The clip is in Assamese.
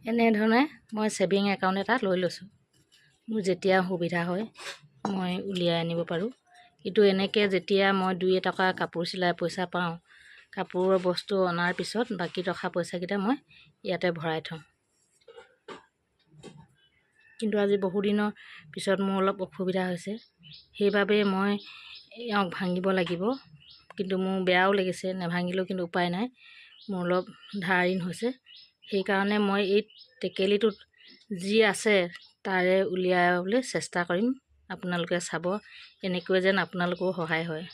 এনেধৰণে মই ছেভিং একাউণ্ট এটা লৈ লৈছোঁ। মোৰ যেতিয়া সুবিধা হয় মই উলিয়াই আনিব পাৰোঁ। কিন্তু এনেকৈ যেতিয়া মই 2 টকা কাপোৰ চিলাই পইচা পাওঁ, কাপোৰৰ বস্তু অনাৰ পিছত বাকী ৰখা পইচাকেইটা মই ইয়াতে ভৰাই থওঁ। কিন্তু আজি বহুদিনৰ পিছত মোৰ অলপ অসুবিধা হৈছে, সেইবাবে মই এওঁক ভাঙিব লাগিব। কিন্তু মোৰ বেয়াও লাগিছে, নেভাঙিলেও কিন্তু উপায় নাই, মোৰ অলপ ধাৰ ঋণ হৈছে। সেইকাৰণে মই এই টেকেলিটোত যি আছে তাৰে উলিয়াবলৈ চেষ্টা কৰিম। আপোনালোকে চাব, এনেকৈ যেন আপোনালোকৰো সহায় হয়।